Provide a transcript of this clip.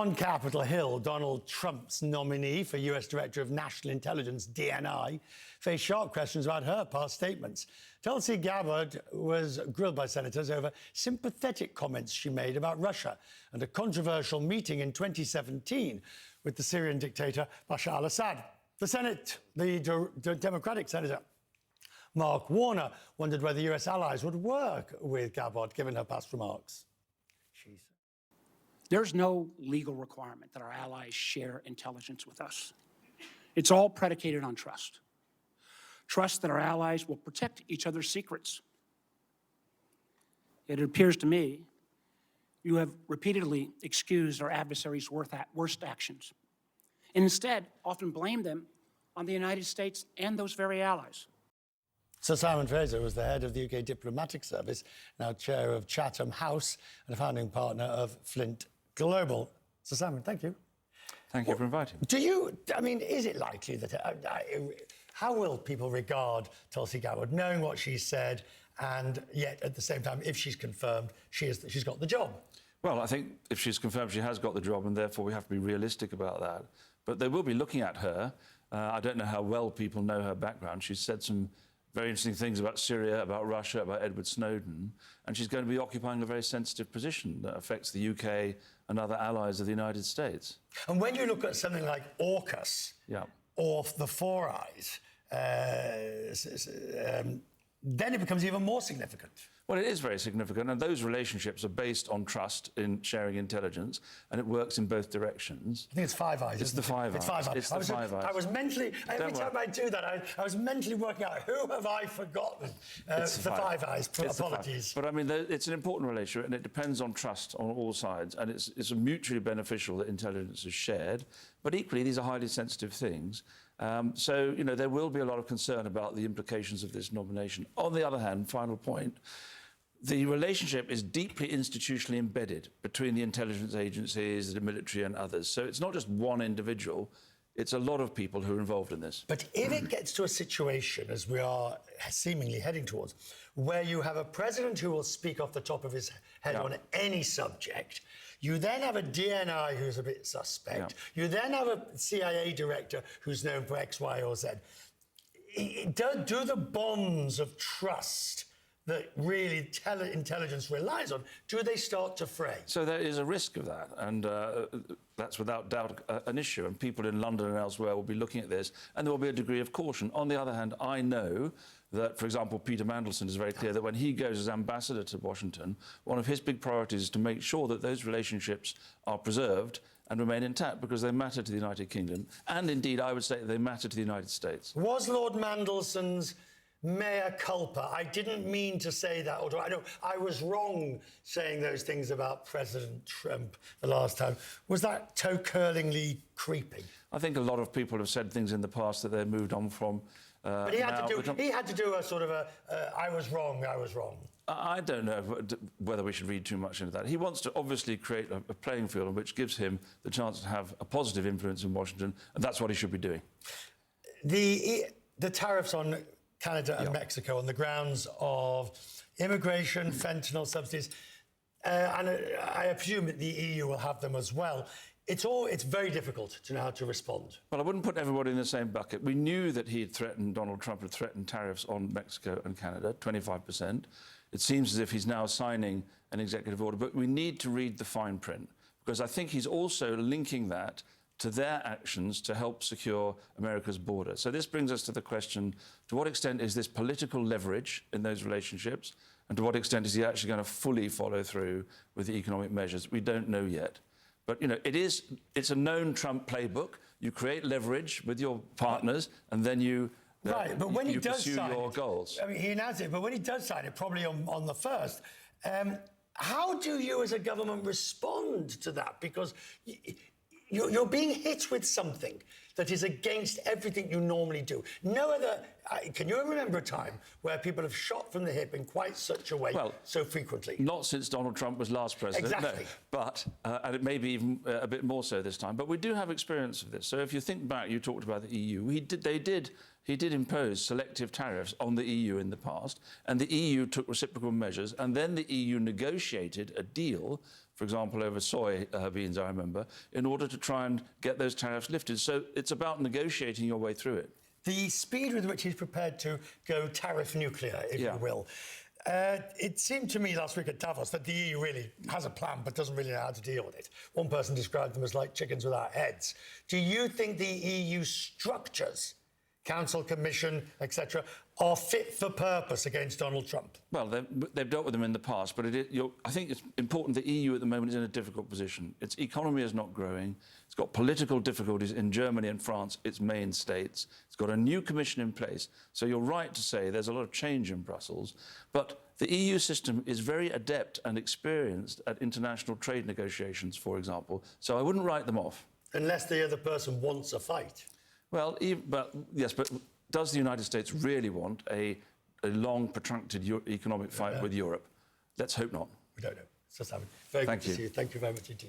On Capitol Hill, Donald Trump's nominee for US Director of National Intelligence, DNI, faced sharp questions about her past statements. Tulsi Gabbard was grilled by senators over sympathetic comments she made about Russia and a controversial meeting in 2017 with the Syrian dictator Bashar al-Assad. The Senate, the Democratic Senator Mark Warner, wondered whether US allies would work with Gabbard, given her past remarks. There's no legal requirement that our allies share intelligence with us. It's all predicated on trust. Trust that our allies will protect each other's secrets. It appears to me you have repeatedly excused our adversaries' worst actions, and instead often blamed them on the United States and those very allies. Sir Simon Fraser was the head of the UK Diplomatic Service, now chair of Chatham House and a founding partner of Flint Global. Sir Simon, thank you. Thank you for inviting me. Do you, I mean, is it likely that, how will people regard Tulsi Gabbard, knowing what she said, and yet at the same time, if she's confirmed, she's got the job? Well, I think if she's confirmed she has got the job, and therefore we have to be realistic about that. But they will be looking at her. I don't know how well people know her background. She's said some very interesting things about Syria, about Russia, about Edward Snowden, and she's going to be occupying a very sensitive position that affects the UK and other allies of the United States. And when you look at something like AUKUS or the Four Eyes, then it becomes even more significant. Well, it is very significant, and those relationships are based on trust in sharing intelligence, and it works in both directions. I think it's Five Eyes. It's the Five Eyes. It's Five Eyes. It's the Five Eyes. I was mentally, every time I do that, I was mentally working out, who have I forgotten? It's the Five Eyes. Apologies. But I mean, it's an important relationship, and it depends on trust on all sides, and it's mutually beneficial that intelligence is shared. But equally, these are highly sensitive things. So, you know, there will be a lot of concern about the implications of this nomination. On the other hand, final point, the relationship is deeply institutionally embedded between the intelligence agencies, the military and others. So it's not just one individual, it's a lot of people who are involved in this. But if it gets to a situation, as we are seemingly heading towards, where you have a president who will speak off the top of his head on any subject, you then have a DNI who's a bit suspect, you then have a CIA director who's known for X, Y, or Z. Do the bonds of trust that really intelligence relies on, do they start to fray? So there is a risk of that, and that's without doubt an issue, and people in London and elsewhere will be looking at this, and there will be a degree of caution. On the other hand, I know that, for example, Peter Mandelson is very clear that when he goes as ambassador to Washington, one of his big priorities is to make sure that those relationships are preserved and remain intact, because they matter to the United Kingdom, and indeed, I would say they matter to the United States. Was Lord Mandelson's mea culpa? I didn't mean to say that, or I know I was wrong saying those things about President Trump the last time. Was that toe-curlingly creepy? I think a lot of people have said things in the past that they've moved on from. But he had to do a sort of a, I was wrong, I was wrong. I don't know whether we should read too much into that. He wants to obviously create a playing field which gives him the chance to have a positive influence in Washington, and that's what he should be doing. The tariffs on Canada and Mexico on the grounds of immigration, fentanyl subsidies, and I presume that the EU will have them as well. It's very difficult to know how to respond. Well, I wouldn't put everybody in the same bucket. We knew that Donald Trump had threatened tariffs on Mexico and Canada, 25%. It seems as if he's now signing an executive order, but we need to read the fine print, because I think he's also linking that to their actions to help secure America's border. So this brings us to the question, to what extent is this political leverage in those relationships, and to what extent is he actually going to fully follow through with the economic measures? We don't know yet. But, you know, it's a known Trump playbook. You create leverage with your partners, and then you but when he does pursue sign your goals. I mean, he announced it, but when he does sign it, probably on the 1st, how do you as a government respond to that? Because you're being hit with something that is against everything you normally do. No other... can you remember a time where people have shot from the hip in quite such a way so frequently? Not since Donald Trump was last president, exactly. No. But, and it may be even a bit more so this time, but we do have experience of this. So if you think back, you talked about the EU, he did impose selective tariffs on the EU in the past, and the EU took reciprocal measures, and then the EU negotiated a deal for example, over soy beans, I remember, in order to try and get those tariffs lifted. So it's about negotiating your way through it. The speed with which he's prepared to go tariff nuclear, if you will. It seemed to me last week at Davos that the EU really has a plan but doesn't really know how to deal with it. One person described them as like chickens without heads. Do you think the EU structures, Council, Commission, etc., are fit for purpose against Donald Trump? Well, they've dealt with them in the past, but I think it's important the EU at the moment is in a difficult position. Its economy is not growing. It's got political difficulties in Germany and France, its main states. It's got a new commission in place. So you're right to say there's a lot of change in Brussels. But the EU system is very adept and experienced at international trade negotiations, for example. So I wouldn't write them off. Unless the other person wants a fight. Well, but does the United States really want a long, protracted economic fight with Europe? Let's hope not. We don't know. It's just happening. Very good to see you. Thank you very much indeed.